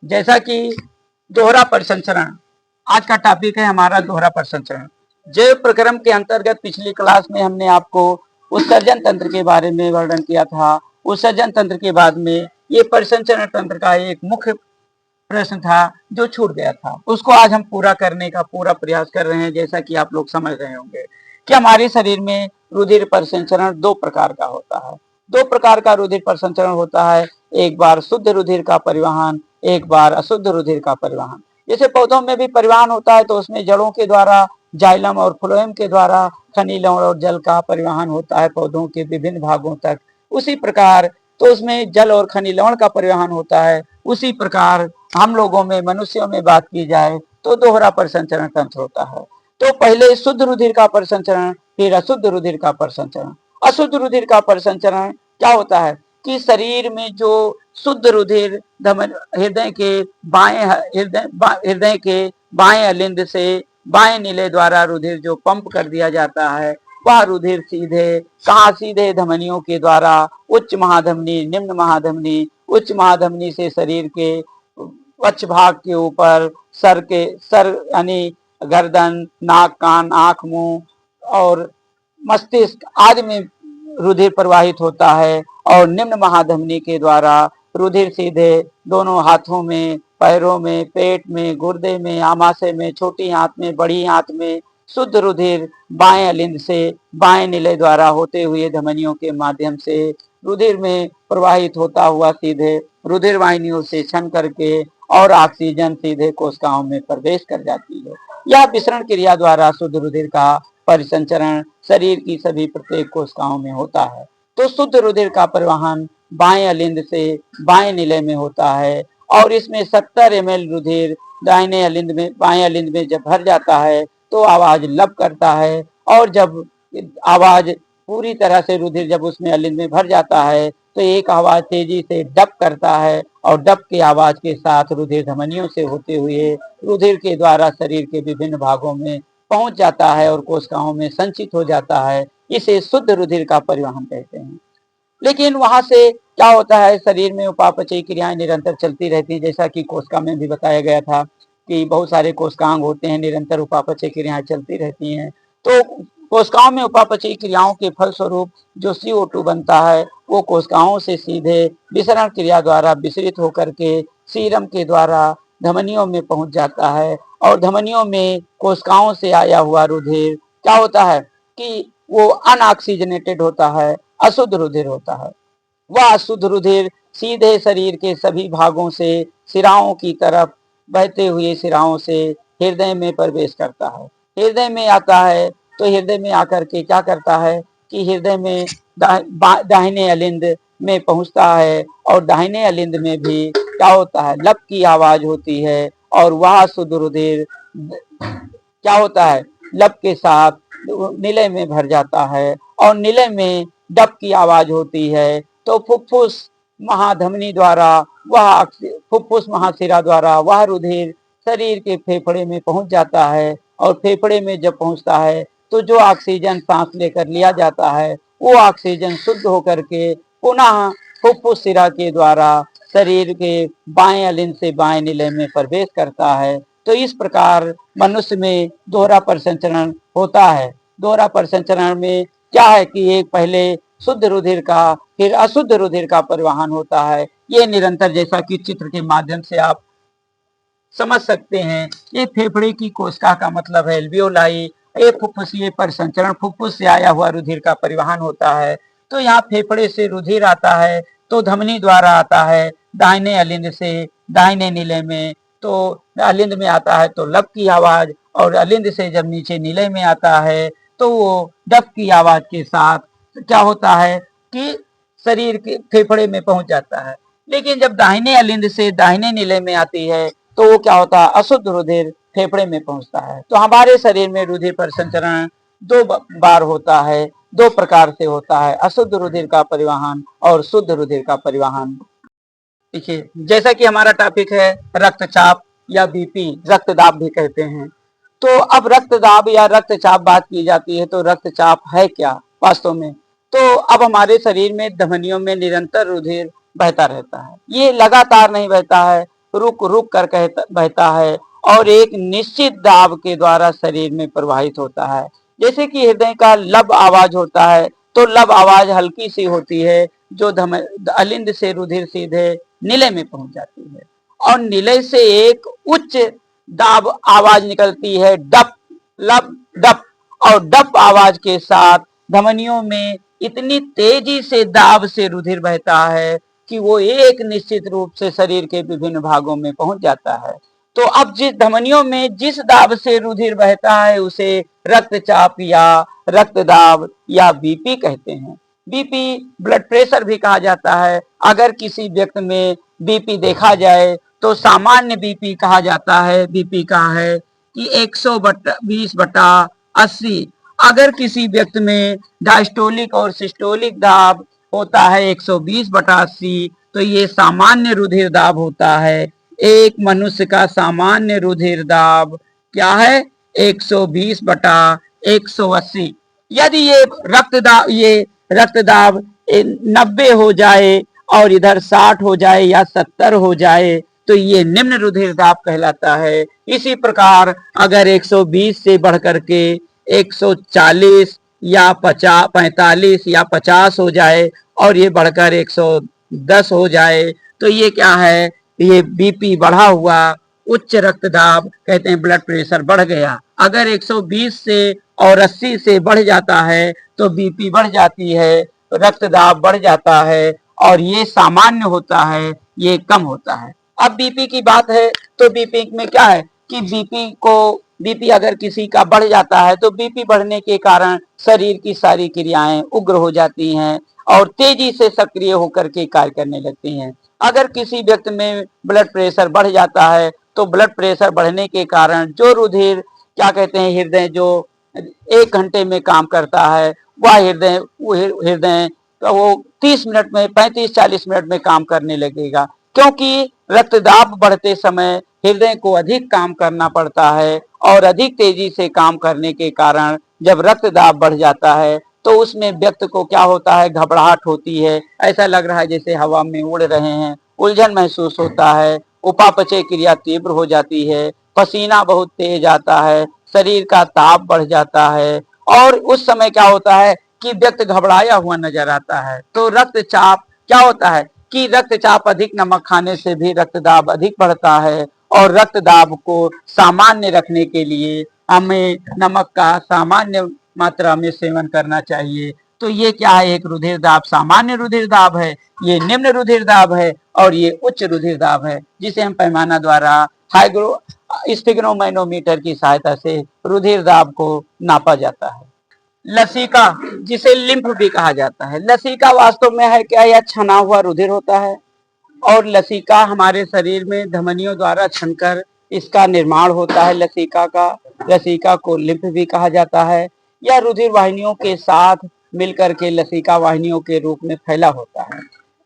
जैसा कि दोहरा परिसंचरण आज का टॉपिक है हमारा दोहरा परिसंचरण। जैव प्रक्रम के अंतर्गत पिछली क्लास में हमने आपको उत्सर्जन तंत्र के बारे में वर्णन किया था। उत्सर्जन तंत्र के बाद में ये परिसंचरण तंत्र का एक मुख्य प्रश्न था जो छूट गया था, उसको आज हम पूरा करने का पूरा प्रयास कर रहे हैं। जैसा कि आप लोग समझ रहे होंगे कि हमारे शरीर में रुधिर परिसंचरण दो प्रकार का होता है। दो प्रकार का रुधिर परिसंचरण होता है, एक बार शुद्ध रुधिर का परिवहन, एक बार अशुद्ध रुधिर का परिवहन। जैसे पौधों में भी परिवहन होता है तो उसमें जड़ों के द्वारा जाइलम और फ्लोएम के द्वारा खनिज लवण और जल का परिवहन होता है पौधों के विभिन्न भागों तक। उसी प्रकार तो उसमें जल और खनिज लवण का परिवहन होता है। उसी प्रकार हम लोगों में मनुष्यों में बात की जाए तो दोहरा परिसंचरण तंत्र होता है। तो पहले शुद्ध रुधिर का परिसंचरण, फिर अशुद्ध रुधिर का परिसंचरण। अशुद्ध रुधिर का परिसंचरण क्या होता है कि शरीर में जो शुद्ध रुधिर हृदय के बाएं अलिंद से बाएं नीले द्वारा रुधिर जो पंप कर दिया जाता है, वह रुधिर सीधे धमनियों के द्वारा उच्च महाधमनी, निम्न महाधमनी, उच्च महाधमनी से शरीर के वक्ष भाग के ऊपर सर यानी गर्दन, नाक, कान, आंख, मुंह और मस्तिष्क आदि में रुधिर प्रवाहित होता है। और निम्न महाधमनी के द्वारा रुधिर सीधे दोनों हाथों में, पैरों में, पेट में, गुर्दे में, आमाशय में, छोटी आंत में, बड़ी आंत में शुद्ध रुधिर बाएं अलिंद से बाएं नीले द्वारा होते हुए धमनियों के माध्यम से रुधिर में प्रवाहित होता हुआ सीधे रुधिर वाहिनियों से छन करके और ऑक्सीजन सीधे कोशिकाओं में प्रवेश कर जाती है। यह विसरण क्रिया द्वारा शुद्ध रुधिर का परिसंचरण शरीर की सभी प्रत्येक कोशिकाओं में होता है। तो शुद्ध रुधिर का परिवहन बाएं अलिंद से बाएं नीले में होता है और इसमें 70 ml रुधिर दाहिने अलिंद में बाएं अलिंद में जब भर जाता है तो आवाज लब करता है। और जब आवाज पूरी तरह से रुधिर जब उसमें अलिंद में भर जाता है तो एक आवाज तेजी से डप करता है और डप की आवाज के साथ रुधिर धमनियों से होते हुए रुधिर के द्वारा शरीर के विभिन्न भागों में पहुंच जाता है और कोशिकाओं में संचित हो जाता है। इसे शुद्ध रुधिर का परिवहन कहते हैं। लेकिन वहां से क्या होता है, शरीर में उपापचयी क्रियाएं निरंतर चलती रहती है। जैसा कि कोशिका में भी बताया गया था कि बहुत सारे कोशिकांग होते हैं, निरंतर उपापचयी क्रियाएं चलती रहती हैं। तो कोशिकाओं में उपापचयी क्रियाओं के फलस्वरूप जो CO2 बनता है वो कोशिकाओं से सीधे विसरण क्रिया द्वारा विसरित होकर के सीरम के द्वारा धमनियों में पहुंच जाता है। और धमनियों में कोशिकाओं से आया हुआ रुधिर क्या होता है कि वो अनऑक्सीजनेटेड होता है, अशुद्ध रुधिर होता है। वह अशुद्ध रुधिर सीधे शरीर के सभी भागों से सिराओं की तरफ बहते हुए सिराओं से हृदय में प्रवेश करता है। हृदय में आता है तो हृदय में आकर के क्या करता है कि हृदय में दाहिने अलिंद में पहुंचता है और दाहिने अलिंद में भी क्या होता है, लब की आवाज होती है और वह शुद्ध रुधिर क्या होता है, लब के साथ नीले में भर जाता है और नीले में डप की आवाज होती है। तो फुफ्फुस महाधमनी द्वारा वह फुफ्फुस महाशिरा द्वारा वह रुधिर शरीर के फेफड़े में पहुंच जाता है और फेफड़े में जब पहुंचता है तो जो ऑक्सीजन सांस लेकर लिया जाता है वो ऑक्सीजन शुद्ध होकर के पुनः फुफ्फुस शिरा के द्वारा शरीर के बाएं अलिंद से बाएं नीले में प्रवेश करता है। तो इस प्रकार मनुष्य में दोहरा परिसंचरण होता है। दोहरा परिसंचरण में क्या है कि एक पहले शुद्ध रुधिर का फिर अशुद्ध रुधिर का परिवहन होता है। ये निरंतर, जैसा कि चित्र के माध्यम से आप समझ सकते हैं, ये फेफड़े की कोशिका का मतलब है एल्वियोलाई। ये फुफ्फुसीय परिसंचरण, फुफ्फुस से आया हुआ रुधिर का परिवहन होता है। तो यहाँ फेफड़े से रुधिर आता है तो धमनी द्वारा आता है दाहिने अलिंद से दाहिने नीले में। तो अलिंद में आता है तो लब की आवाज और अलिंद से जब नीचे नीले में आता है तो वो डप की आवाज के साथ क्या होता है कि शरीर के फेफड़े में पहुंच जाता है। लेकिन जब दाहिने अलिंद से दाहिने नीले में आती है तो वो क्या होता है, अशुद्ध रुधिर फेफड़े में पहुंचता है। तो हमारे शरीर में रुधिर परिसंचरण दो बार होता है, दो प्रकार से होता है, अशुद्ध रुधिर का परिवहन और शुद्ध रुधिर का परिवहन। देखिए, जैसा कि हमारा टॉपिक है रक्तचाप या बीपी, रक्तदाब भी कहते हैं। तो अब रक्तदाब या रक्तचाप बात की जाती है तो रक्तचाप है क्या वास्तव में। तो अब हमारे शरीर में धमनियों में निरंतर रुधिर बहता रहता है। ये लगातार नहीं बहता है, रुक रुक कर बहता है और एक निश्चित दाब के द्वारा शरीर में प्रवाहित होता है। जैसे कि हृदय का लब आवाज होता है तो लब आवाज हल्की सी होती है, जो अलिंद से रुधिर सीधे निलय में पहुंच जाती है और निलय से एक उच्च दाब आवाज निकलती है, डप लब डप, और डप आवाज के साथ धमनियों में इतनी तेजी से दाब से रुधिर बहता है कि वो एक निश्चित रूप से शरीर के विभिन्न भागों में पहुंच जाता है। तो अब जिस धमनियों में जिस दाब से रुधिर बहता है उसे रक्तचाप या रक्तदाब या बीपी कहते हैं। बीपी ब्लड प्रेशर भी कहा जाता है। अगर किसी व्यक्ति में बीपी देखा जाए तो सामान्य बीपी कहा जाता है, बीपी का है कि 120/80। अगर किसी व्यक्ति में डायस्टोलिक और सिस्टोलिक दाब होता है 120/80, तो ये सामान्य रुधिर दाब होता है। एक मनुष्य का सामान्य रुधिर दाब क्या है? 120/180। यदि ये रक्तदाब 90 हो जाए और इधर 60 हो जाए या 70 हो जाए तो ये निम्न रुधिर दाब कहलाता है। इसी प्रकार अगर 120 से बढ़कर के 140 या 45 या 50 हो जाए और ये बढ़कर 110 हो जाए तो ये क्या है? ये बीपी बढ़ा हुआ उच्च रक्तदाब कहते हैं, ब्लड प्रेशर बढ़ गया। अगर 120 से और 80 से बढ़ जाता है तो बीपी बढ़ जाती है, रक्तदाब बढ़ जाता है और ये सामान्य होता है, ये कम होता है। अब बीपी की बात है तो बीपी में क्या है कि बीपी अगर किसी का बढ़ जाता है तो बीपी बढ़ने के कारण शरीर की सारी क्रियाएं उग्र हो जाती हैं और तेजी से सक्रिय होकर के कार्य करने लगती हैं। अगर किसी व्यक्ति में ब्लड प्रेशर बढ़ जाता है तो ब्लड प्रेशर बढ़ने के कारण जो रुधिर क्या कहते हैं हृदय जो 1 घंटे में काम करता है वह हृदय तो वो 30 मिनट में 35-40 मिनट में काम करने लगेगा, क्योंकि रक्तदाब बढ़ते समय हृदय को अधिक काम करना पड़ता है और अधिक तेजी से काम करने के कारण जब रक्तदाब बढ़ जाता है तो उसमें व्यक्ति को क्या होता है? घबराहट होती है, ऐसा लग रहा है जैसे हवा में उड़ रहे हैं, उलझन महसूस होता है, उपापचय क्रिया तीव्र हो जाती है, पसीना बहुत तेज आता है, शरीर का ताप बढ़ जाता है और उस समय क्या होता है कि व्यक्ति घबराया हुआ नजर आता है। तो रक्तचाप क्या होता है कि रक्तचाप अधिक नमक खाने से भी रक्तदाब अधिक बढ़ता है और रक्तदाब को सामान्य रखने के लिए हमें नमक का सामान्य मात्रा में सेवन करना चाहिए। तो ये क्या है? एक रुधिर दाब सामान्य रुधिर दाब है, ये निम्न रुधिर दाब है और ये उच्च रुधिर दाब है, जिसे हम पैमाना द्वारा स्फिग्नोमैनोमीटर की सहायता से रुधिर दाब को नापा जाता है। लसिका, जिसे लिम्फ भी कहा जाता है, लसिका वास्तव में है क्या? यह छना हुआ रुधिर होता है और लसिका हमारे शरीर में धमनियों द्वारा छनकर इसका निर्माण होता है। लसिका को लिम्फ भी कहा जाता है। यह रुधिर वाहिनियों के साथ मिलकर के लसिका वाहिनियों के रूप में फैला होता है।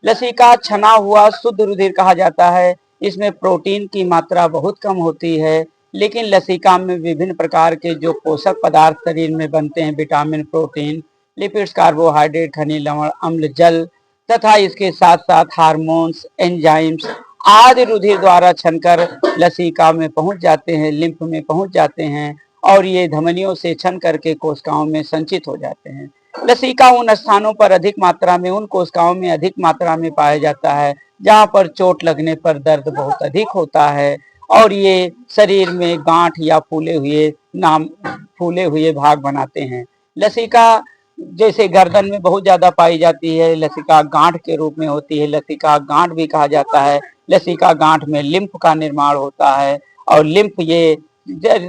लसिका छना हुआ शुद्ध रुधिर कहा जाता है। इसमें प्रोटीन की मात्रा बहुत कम होती है, लेकिन लसिका में विभिन्न प्रकार के जो पोषक पदार्थ शरीर में बनते हैं, विटामिन, प्रोटीन, लिपिड्स, कार्बोहाइड्रेट, खनिज लवण, अम्ल, जल तथा इसके साथ साथ हार्मोन्स, एंजाइम्स आदि रुधिर द्वारा छनकर लसिका में पहुंच जाते हैं, लिम्फ में पहुंच जाते हैं और ये धमनियों से छन करके कोशिकाओं में संचित हो जाते हैं। लसिका उन स्थानों पर अधिक मात्रा में, उन कोशिकाओं में अधिक मात्रा में पाया जाता है जहां पर चोट लगने पर दर्द बहुत अधिक होता है और ये शरीर में गांठ या फूले हुए भाग बनाते हैं। लसिका जैसे गर्दन में बहुत ज्यादा पाई जाती है, लसिका गांठ के रूप में होती है, लसिका गांठ भी कहा जाता है। लसिका गांठ में लिम्फ का निर्माण होता है और लिम्फ ये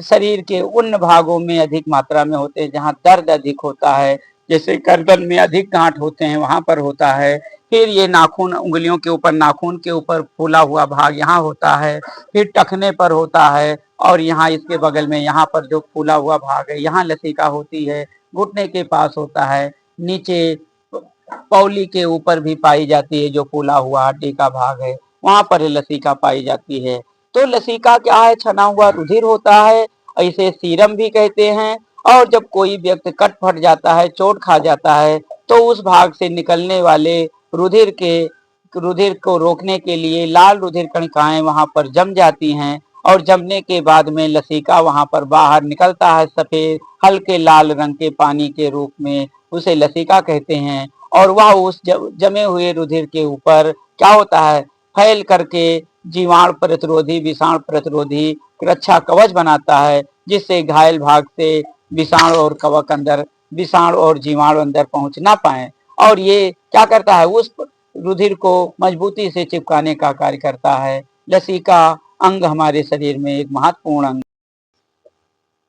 शरीर के उन भागों में अधिक मात्रा में होते हैं जहां दर्द अधिक होता है, जैसे गर्दन में अधिक गांठ होते हैं वहां पर होता है। फिर ये नाखून, उंगलियों के ऊपर, नाखून के ऊपर फूला हुआ भाग यहाँ होता है, फिर टखने पर होता है और यहाँ इसके बगल में यहाँ पर जो फूला हुआ भाग है यहाँ लसिका होती है। घुटने के पास होता है, नीचे पौली के ऊपर भी पाई जाती है, जो फूला हुआ हड्डी का भाग है वहां पर लसिका पाई जाती है। तो लसिका क्या है? छना हुआ रुधिर होता है, इसे सीरम भी कहते हैं। और जब कोई व्यक्ति कट फट जाता है, चोट खा जाता है, तो उस भाग से निकलने वाले रुधिर के रुधिर को रोकने के लिए लाल रुधिर कणिकाएं वहां पर जम जाती हैं और जमने के बाद में लसिका वहां पर बाहर निकलता है सफेद हल्के लाल रंग के पानी के रूप में, उसे लसिका कहते हैं। और वह उस जमे हुए रुधिर के ऊपर क्या होता है, फैल करके जीवाणु प्रतिरोधी विषाणु प्रतिरोधी रक्षा कवच बनाता है, जिससे घायल भाग से विषाणु और कवक अंदर विषाणु और जीवाणु अंदर पहुंच ना पाए। और ये क्या करता है, उस रुधिर को मजबूती से चिपकाने का कार्य करता है। लसिका अंग हमारे शरीर में एक महत्वपूर्ण अंग।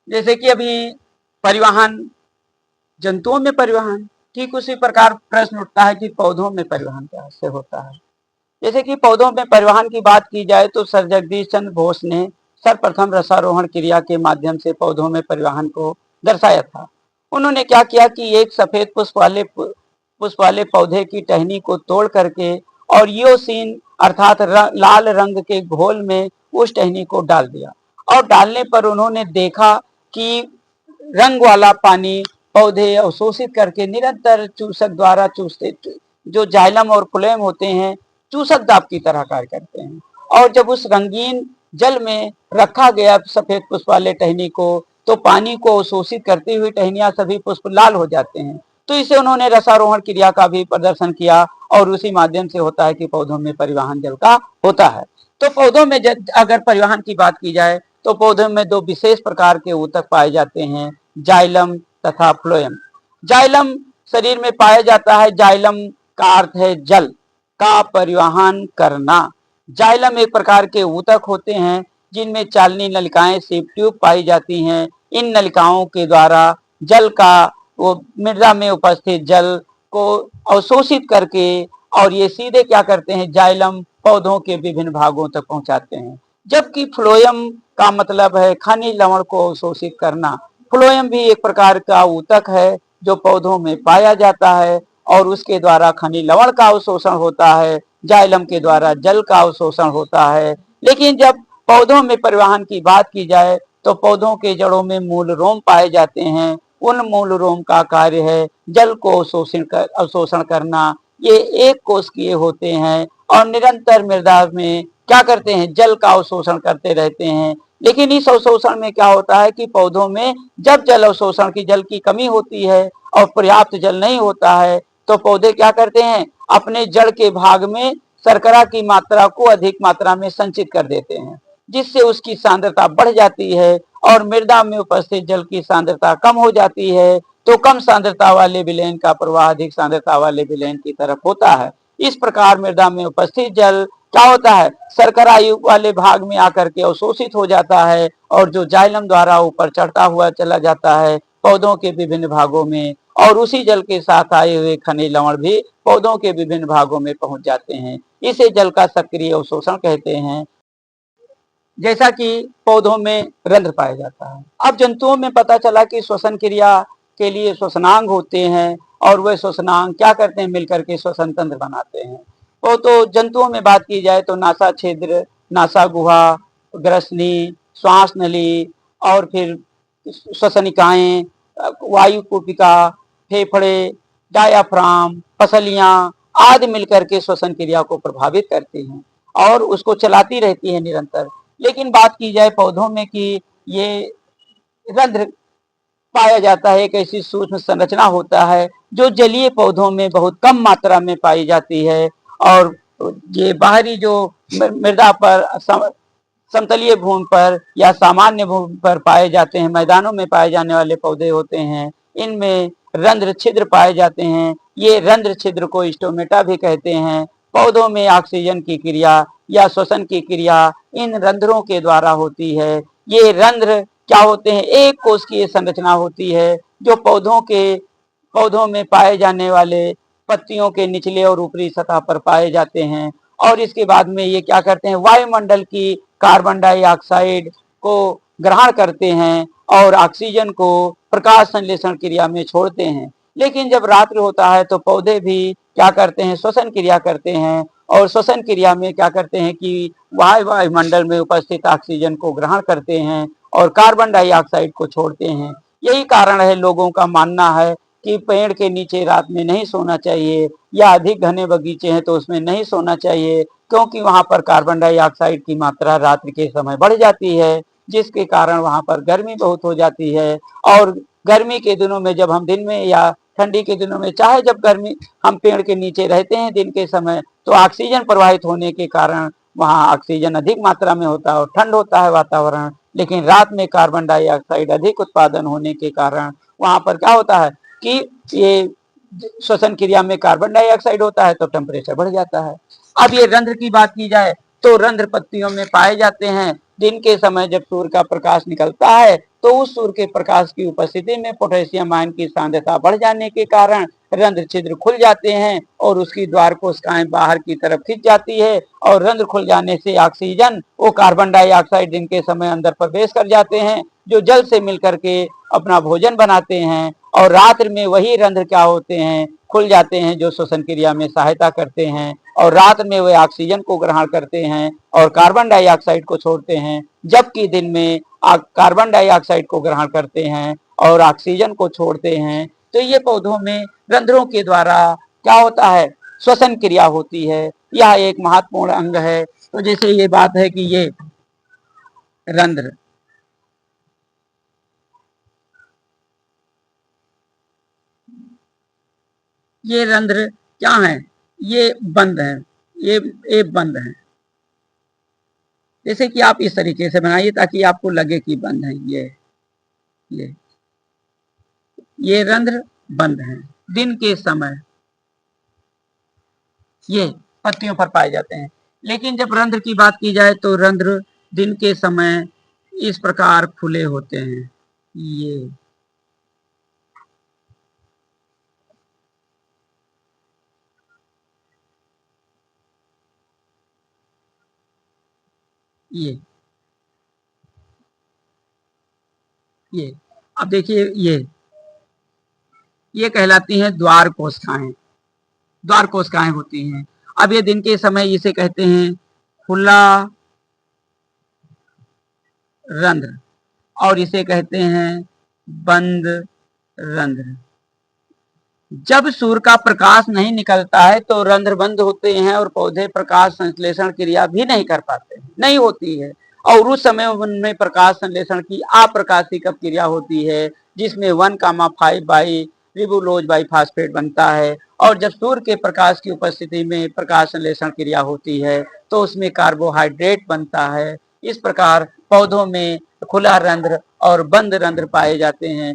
जैसे कि अभी परिवहन, जंतुओं में परिवहन, ठीक उसी प्रकार प्रश्न उठता है कि पौधों में परिवहन कैसे होता है। जैसे कि पौधों में परिवहन की बात की जाए तो सर जगदीश चंद्र बोस ने सर्वप्रथम रसारोहण क्रिया के माध्यम से पौधों में परिवहन को दर्शाया था। उन्होंने क्या किया कि एक सफेद पुष्प वाले पौधे की टहनी को तोड़ करके और योसीन अर्थात लाल रंग के घोल में उस टहनी को डाल दिया, और डालने पर उन्होंने देखा कि रंग वाला पानी पौधे अवशोषित करके निरंतर चूसक द्वारा चूसते, जो जाइलम और फ्लोएम होते हैं, चूसक दाब की तरह कार्य करते हैं। और जब उस रंगीन जल में रखा गया सफेद पुष्प वाले टहनी को, तो पानी को अवशोषित करती हुई टहनियां सभी पुष्प लाल हो जाते हैं। तो इसे उन्होंने रसारोहण क्रिया का भी प्रदर्शन किया और उसी माध्यम से होता है कि पौधों में परिवहन जल का होता है। तो पौधों में अगर परिवहन की बात की जाए तो पौधों में दो विशेष प्रकार के ऊतक पाए जाते हैं, जाइलम तथा फ्लोएम। जाइलम शरीर में पाया जाता है, जाइलम का अर्थ है जल का परिवहन करना। जाइलम एक प्रकार के ऊतक होते हैं जिनमें चालनी नलिकाएं सीप ट्यूब पाई जाती हैं। इन नलिकाओं के द्वारा जल का वो मृदा में उपस्थित जल को अवशोषित करके और ये सीधे क्या करते हैं, जाइलम पौधों के विभिन्न भागों तक पहुंचाते हैं। जबकि फ्लोएम का मतलब है खनिज लवण को अवशोषित करना। फ्लोएम भी एक प्रकार का ऊतक है जो पौधों में पाया जाता है और उसके द्वारा खनिज लवण का अवशोषण होता है, जाइलम के द्वारा जल का अवशोषण होता है। लेकिन जब पौधों में परिवहन की बात की जाए तो पौधों के जड़ों में मूल रोम पाए जाते हैं। उन मूल रोम का कार्य है जल को अवशोषण करना। ये एक कोशिकीय होते हैं और निरंतर मृदा में क्या करते हैं, जल का अवशोषण करते रहते हैं। लेकिन इस अवशोषण में क्या होता है कि पौधों में जब जल अवशोषण की जल की कमी होती है और पर्याप्त जल नहीं होता है तो पौधे क्या करते हैं, अपने जड़ के भाग में शर्करा की मात्रा को अधिक मात्रा में संचित कर देते हैं, जिससे उसकी सांद्रता बढ़ जाती है और मृदा में उपस्थित जल की सांद्रता कम हो जाती है। तो कम सांद्रता वाले विलयन का प्रवाह अधिक सांद्रता वाले विलयन की तरफ होता है। इस प्रकार मृदा में उपस्थित जल क्या होता है, शर्करा युक्त वाले भाग में आकर के अवशोषित हो जाता है और जो जाइलम द्वारा ऊपर चढ़ता हुआ चला जाता है पौधों के विभिन्न भागों में, और उसी जल के साथ आए हुए खनिज लवण भी पौधों के विभिन्न भागों में पहुंच जाते हैं। इसे जल का सक्रिय अवशोषण कहते हैं। जैसा कि पौधों में रंध्र पाया जाता है। अब जंतुओं में पता चला कि श्वसन क्रिया के लिए श्वसनांग होते हैं और वह श्वसनांग क्या करते हैं, मिलकर के श्वसन तंत्र बनाते हैं। तो जंतुओं में बात की जाए तो नासा छिद्र, नासा गुहा, ग्रसनी, श्वास नली और फिर श्वसनिकाएं, वायु कूपिका, फेफड़े, डायाफ्राम, पसलियां आदि मिलकर के श्वसन क्रिया को प्रभावित करती हैं और उसको चलाती रहती है निरंतर। लेकिन बात की जाए पौधों में कि ये रंध्र पाया जाता है, एक ऐसी सूक्ष्म संरचना होता है जो जलीय पौधों में बहुत कम मात्रा में पाई जाती है और ये बाहरी जो मृदा पर समतलीय भूमि पर या सामान्य भूमि पर पाए जाते हैं, मैदानों में पाए जाने वाले पौधे होते हैं, इनमें रंध्र छिद्र पाए जाते हैं। ये रंध्र छिद्र को स्टोमेटा भी कहते हैं। पौधों में ऑक्सीजन की क्रिया या श्वसन की क्रिया इन रंध्रों के द्वारा होती है। ये रंध्र क्या होते हैं, एक कोशिकीय संरचना होती है जो पौधों में पाए जाने वाले पत्तियों के निचले और ऊपरी सतह पर पाए जाते हैं। और इसके बाद में ये क्या करते हैं, वायुमंडल की कार्बन डाइऑक्साइड को ग्रहण करते हैं और ऑक्सीजन को प्रकाश संश्लेषण क्रिया में छोड़ते हैं। लेकिन जब रात्रि होता है तो पौधे भी क्या करते हैं, श्वसन क्रिया करते हैं और श्वसन क्रिया में क्या करते हैं कि वायुमंडल में उपस्थित ऑक्सीजन को ग्रहण करते हैं और कार्बन डाइऑक्साइड को छोड़ते हैं। यही कारण है, लोगों का मानना है कि पेड़ के नीचे रात में नहीं सोना चाहिए, या अधिक घने बगीचे हैं तो उसमें नहीं सोना चाहिए, क्योंकि वहां पर कार्बन डाइऑक्साइड की मात्रा रात्रि के समय बढ़ जाती है, जिसके कारण वहां पर गर्मी बहुत हो जाती है। और गर्मी के दिनों में जब हम दिन में या ठंडी के दिनों में, चाहे जब गर्मी हम पेड़ के नीचे रहते हैं दिन के समय, तो ऑक्सीजन प्रवाहित होने के कारण वहाँ ऑक्सीजन अधिक मात्रा में होता है और ठंड होता है वातावरण। लेकिन रात में कार्बन डाइऑक्साइड अधिक उत्पादन होने के कारण वहां पर क्या होता है कि ये श्वसन क्रिया में कार्बन डाइऑक्साइड होता है तो टेम्परेचर बढ़ जाता है। अब ये रंध्र की बात की जाए तो रंध्र पत्तियों में पाए जाते हैं। दिन के समय जब सूर्य का प्रकाश निकलता है तो उस सूर्य के प्रकाश की उपस्थिति में पोटेशियम आयन की सांद्रता बढ़ जाने के कारण रंध्र छिद्र खुल जाते हैं और उसकी द्वार कोशिकाएं बाहर की तरफ खिंच जाती है, और रंध्र खुल जाने से ऑक्सीजन वो कार्बन डाइऑक्साइड दिन के समय अंदर प्रवेश कर जाते हैं, जो जल से मिलकर के अपना भोजन बनाते हैं। और रात्रि में वही रंध्र क्या होते हैं, खुल जाते हैं, जो श्वसन क्रिया में सहायता करते हैं, और रात में वे ऑक्सीजन को ग्रहण करते हैं और कार्बन डाइऑक्साइड को छोड़ते हैं, जबकि दिन में कार्बन डाइऑक्साइड को ग्रहण करते हैं और ऑक्सीजन को छोड़ते हैं। तो ये पौधों में रंध्रों के द्वारा क्या होता है, श्वसन क्रिया होती है। यह एक महत्वपूर्ण अंग है। तो जैसे ये बात है कि ये रंध्र, ये रंध्र क्या है, ये बंद है, ये बंद है। जैसे कि आप इस तरीके से बनाइए ताकि आपको लगे कि बंद है। ये ये रंध्र बंद है। दिन के समय ये पत्तियों पर पाए जाते हैं। लेकिन जब रंध्र की बात की जाए तो रंध्र दिन के समय इस प्रकार खुले होते हैं। ये ये अब देखिए, ये कहलाती हैं द्वार कोशिकाएं। द्वार कोशिकाएं होती हैं। अब ये दिन के समय इसे कहते हैं खुला रंध्र, और इसे कहते हैं बंद रंध्र। जब सूर्य का प्रकाश नहीं निकलता है तो रंध्र बंद होते हैं और पौधे प्रकाश संश्लेषण क्रिया भी नहीं कर पाते, नहीं होती है। और उस समय उनमें प्रकाश संश्लेषण की अप्रकाशिक क्रिया होती है, जिसमें 1,5 बाई रिबुलोज बाई फास्फेट बनता है। और जब सूर्य के प्रकाश की उपस्थिति में प्रकाश संश्लेषण क्रिया होती है तो उसमें कार्बोहाइड्रेट बनता है। इस प्रकार पौधों में खुला रंध्र और बंद रंध्र पाए जाते हैं।